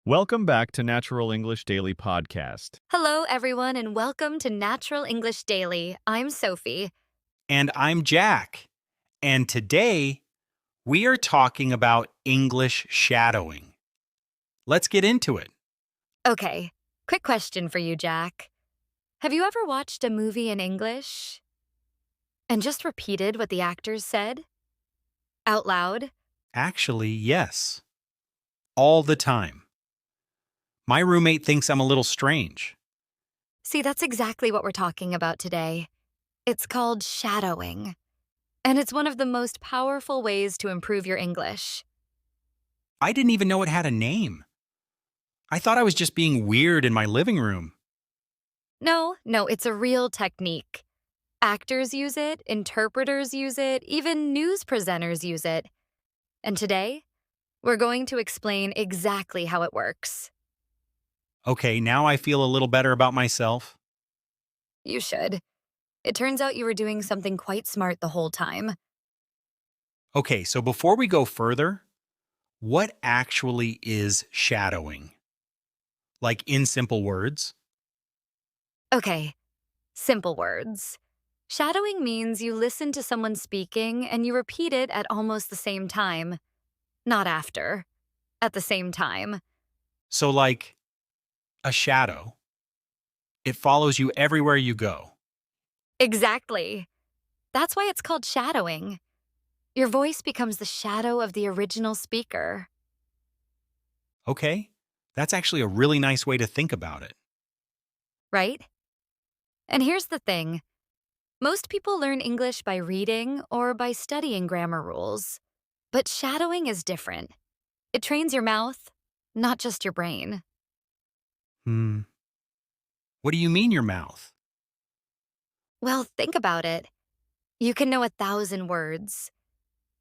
Welcome back to Natural English Daily Podcast. Hello, everyone, and welcome to Natural English Daily. I'm Sophie. And I'm Jack. And today we are talking about English shadowing. Let's get into it. Okay, quick question for you, Jack. Have you ever watched a movie in English and just repeated what the actors said? Out loud? Actually, yes. All the time. My roommate thinks I'm a little strange. See, that's exactly what we're talking about today. It's called shadowing, and it's one of the most powerful ways to improve your English. I didn't even know it had a name. I thought I was just being weird in my living room. No, it's a real technique. Actors use it, interpreters use it, even news presenters use it. And today, we're going to explain exactly how it works. Okay, now I feel a little better about myself. You should. It turns out you were doing something quite smart the whole time. Okay, so before we go further, what actually is shadowing? Like in simple words? Okay, simple words. Shadowing means you listen to someone speaking and you repeat it at almost the same time. Not after. At the same time. So, like a shadow, it follows you everywhere you go. Exactly. That's why it's called shadowing. Your voice becomes the shadow of the original speaker. Okay, that's actually a really nice way to think about it. Right? And here's the thing. Most people learn English by reading or by studying grammar rules. But shadowing is different. It trains your mouth, not just your brain. Hmm. What do you mean, your mouth? Well, think about it. You can know 1,000 words.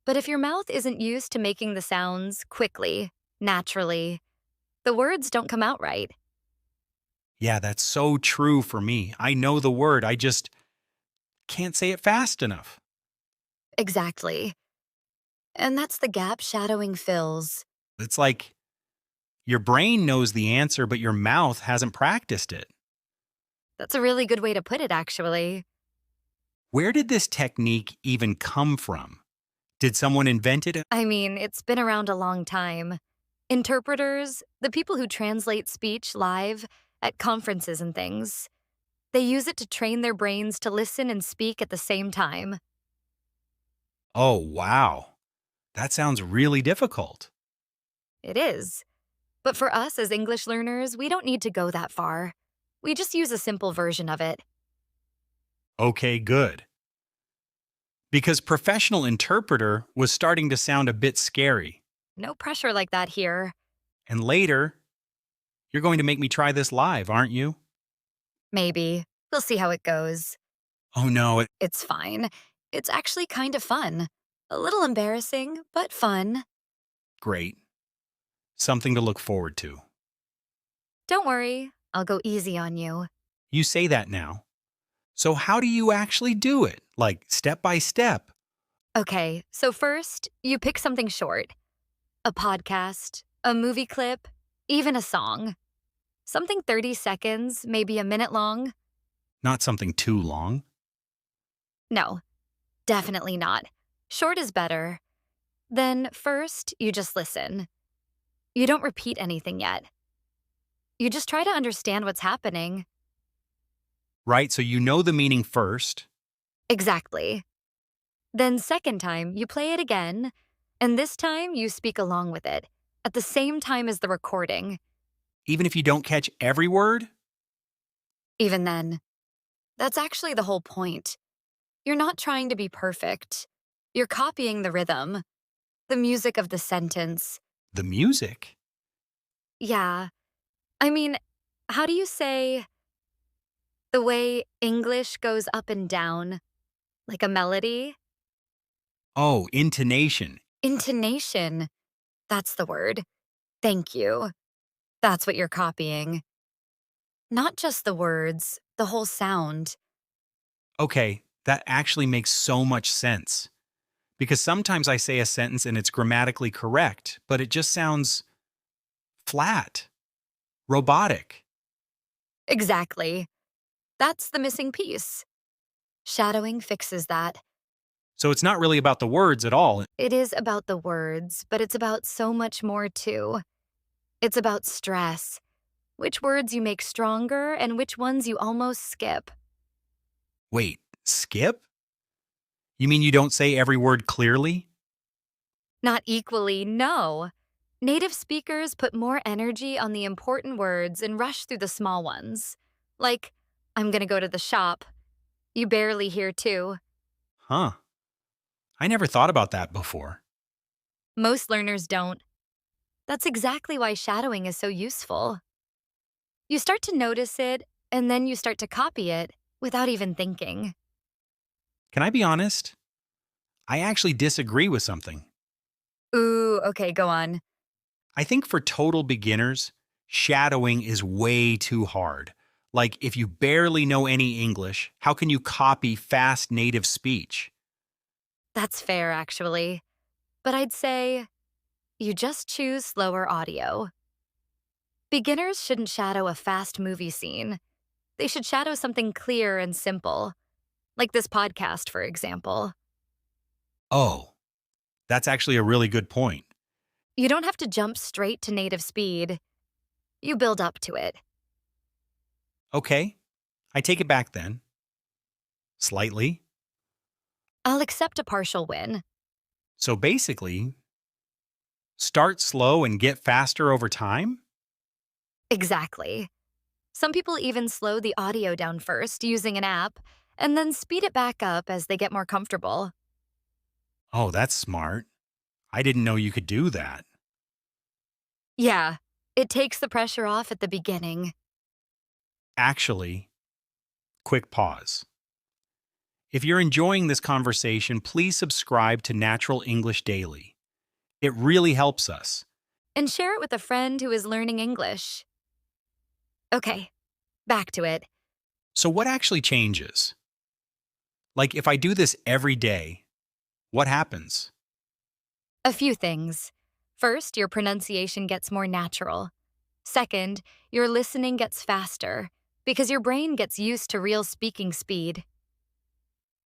But if your mouth isn't used to making the sounds quickly, naturally, the words don't come out right. Yeah, that's so true for me. I know the word, I just can't say it fast enough. Exactly. And that's the gap shadowing fills. It's like your brain knows the answer, but your mouth hasn't practiced it. That's a really good way to put it, actually. Where did this technique even come from? Did someone invent it? I mean, it's been around a long time. Interpreters, the people who translate speech live at conferences and things, they use it to train their brains to listen and speak at the same time. Oh, wow. That sounds really difficult. It is. But for us as English learners, we don't need to go that far. We just use a simple version of it. Okay, good. Because professional interpreter was starting to sound a bit scary. No pressure like that here. And later, you're going to make me try this live, aren't you? Maybe. We'll see how it goes. Oh no, It's fine. It's actually kind of fun. A little embarrassing, but fun. great. Something to look forward to. Don't worry, I'll go easy on you. You say that now. So how do you actually do it? Like step by step? Okay, so first, you pick something short. A podcast, a movie clip, even a song. Something 30 seconds, maybe a minute long. Not something too long. No, definitely not. Short is better. Then first, you just listen. You don't repeat anything yet. You just try to understand what's happening. Right? So you know the meaning first. Exactly. Then second time, you play it again, and this time you speak along with it, at the same time as the recording. Even if you don't catch every word? Even then, that's actually the whole point. You're not trying to be perfect. You're copying the rhythm, the music of the sentence. The music? Yeah. I mean, how do you say the way English goes up and down, like a melody? Oh, intonation. Intonation. That's the word. Thank you. That's what you're copying. Not just the words, the whole sound. Okay, that actually makes so much sense. Because sometimes I say a sentence and it's grammatically correct, but it just sounds flat. Robotic. Exactly. That's the missing piece. Shadowing fixes that. So it's not really about the words at all. It is about the words, but it's about so much more too. It's about stress, which words you make stronger and which ones you almost skip. Wait, skip? You mean you don't say every word clearly? Not equally, no. Native speakers put more energy on the important words and rush through the small ones. Like, I'm gonna go to the shop. You barely hear too. Huh. I never thought about that before. Most learners don't. That's exactly why shadowing is so useful. You start to notice it, and then you start to copy it without even thinking. Can I be honest? I actually disagree with something. Ooh, okay, go on. I think for total beginners, shadowing is way too hard. Like, if you barely know any English, how can you copy fast native speech? That's fair, actually. But I'd say you just choose slower audio. Beginners shouldn't shadow a fast movie scene. They should shadow something clear and simple, like this podcast, for example. Oh, that's actually a really good point. You don't have to jump straight to native speed. You build up to it. Okay, I take it back then. Slightly. I'll accept a partial win. So basically, start slow and get faster over time? Exactly. Some people even slow the audio down first using an app and then speed it back up as they get more comfortable. Oh, that's smart. I didn't know you could do that. Yeah, it takes the pressure off at the beginning. Actually, quick pause. If you're enjoying this conversation, please subscribe to Natural English Daily. It really helps us. And share it with a friend who is learning English. Okay, back to it. So, what actually changes? Like, if I do this every day, what happens? A few things. First, your pronunciation gets more natural. Second, your listening gets faster because your brain gets used to real speaking speed.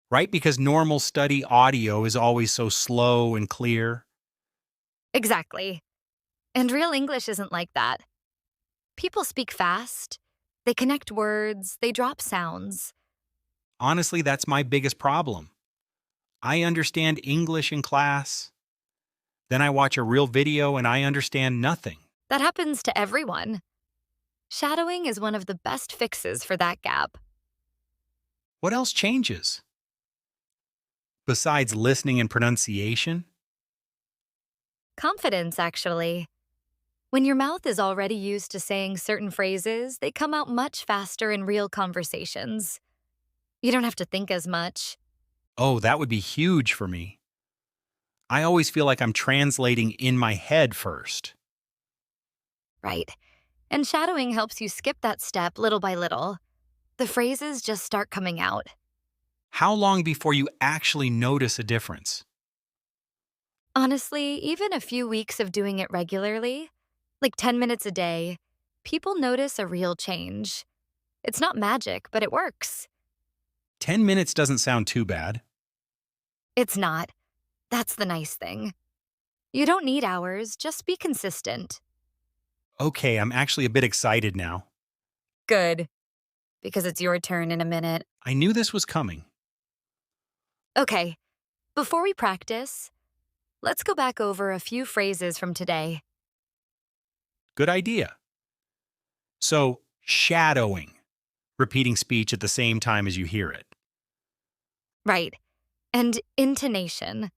Right? Because normal study audio is always so slow and clear. Exactly. And real English isn't like that. People speak fast, they connect words, they drop sounds. Honestly, that's my biggest problem. I understand English in class, then I watch a real video and I understand nothing. That happens to everyone. Shadowing is one of the best fixes for that gap. What else changes? Besides listening and pronunciation? Confidence, actually. When your mouth is already used to saying certain phrases, they come out much faster in real conversations. You don't have to think as much. Oh, that would be huge for me. I always feel like I'm translating in my head first. Right. And shadowing helps you skip that step little by little. The phrases just start coming out. How long before you actually notice a difference? Honestly, even a few weeks of doing it regularly, like 10 minutes a day, people notice a real change. It's not magic, but it works. 10 minutes doesn't sound too bad. It's not. That's the nice thing. You don't need hours, just be consistent. Okay, I'm actually a bit excited now. Good, because it's your turn in a minute. I knew this was coming. Okay, before we practice, let's go back over a few phrases from today. Good idea. So, shadowing, repeating speech at the same time as you hear it. Right. And intonation,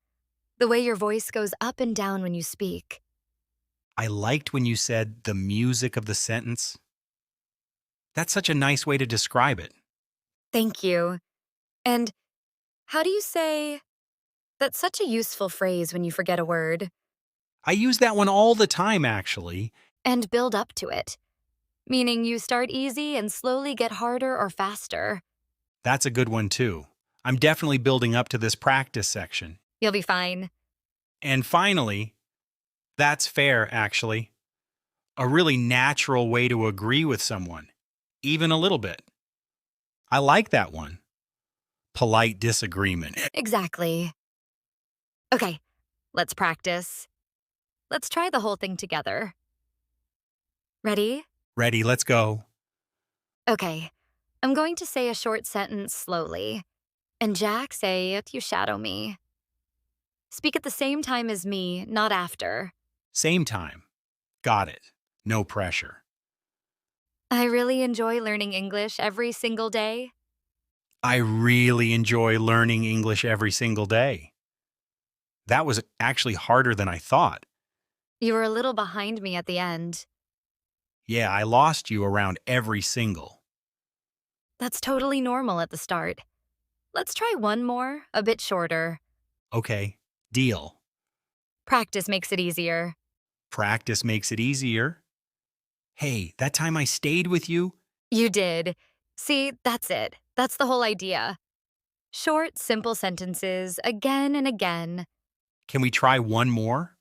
the way your voice goes up and down when you speak. I liked when you said the music of the sentence. That's such a nice way to describe it. Thank you. And how do you say, that's such a useful phrase when you forget a word, I use that one all the time, actually. and build up to it, meaning you start easy and slowly get harder or faster. That's a good one, too. I'm definitely building up to this practice section. You'll be fine. And finally, that's fair, actually. A really natural way to agree with someone, even a little bit. I like that one. Polite disagreement. Exactly. Okay, let's practice. Let's try the whole thing together. Ready? Ready, let's go. Okay, I'm going to say a short sentence slowly, and Jack say it, you shadow me. Speak at the same time as me, not after. Same time. Got it. No pressure. I really enjoy learning English every single day. I really enjoy learning English every single day. That was actually harder than I thought. You were a little behind me at the end. Yeah, I lost you around every single. That's totally normal at the start. Let's try one more, a bit shorter. Okay, deal. Practice makes it easier. Practice makes it easier. Hey, that time I stayed with you? You did. See, that's it. That's the whole idea. Short, simple sentences, again and again. Can we try one more?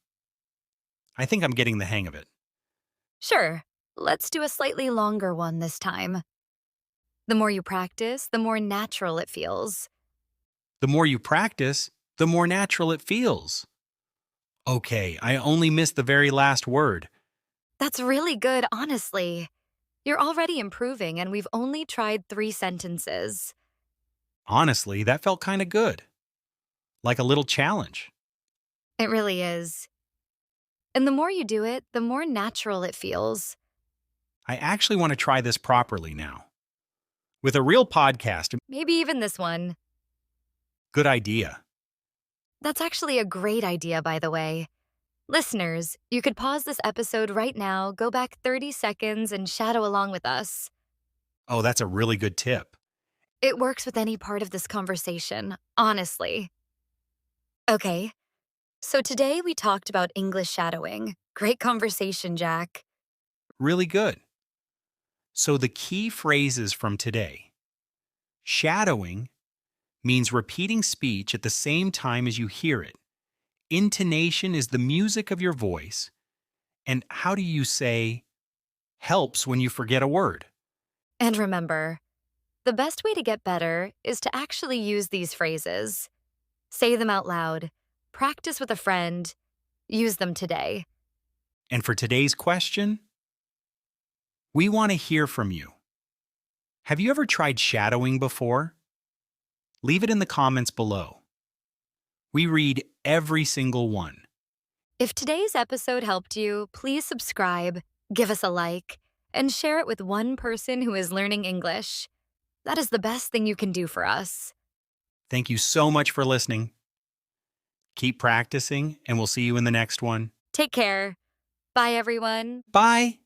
I think I'm getting the hang of it. Sure, let's do a slightly longer one this time. The more you practice, the more natural it feels. The more you practice, the more natural it feels. Okay, I only missed the very last word. That's really good, honestly. You're already improving, and we've only tried 3 sentences. Honestly, that felt kind of good. Like a little challenge. It really is. And the more you do it, the more natural it feels. I actually want to try this properly now. With a real podcast, Maybe even this one. good idea. That's actually a great idea, by the way. Listeners, you could pause this episode right now, go back 30 seconds, and shadow along with us. Oh, that's a really good tip. It works with any part of this conversation, honestly. Okay, so today we talked about English shadowing. Great conversation, Jack. Really good. So the key phrases from today. Shadowing means repeating speech at the same time as you hear it. Intonation is the music of your voice. And how do you say helps when you forget a word? And remember, the best way to get better is to actually use these phrases. Say them out loud. Practice with a friend. Use them today. And for today's question, we want to hear from you. Have you ever tried shadowing before? Leave it in the comments below. We read every single one. If today's episode helped you, please subscribe, give us a like, and share it with one person who is learning English. That is the best thing you can do for us. Thank you so much for listening. Keep practicing, and we'll see you in the next one. Take care. Bye, everyone. Bye!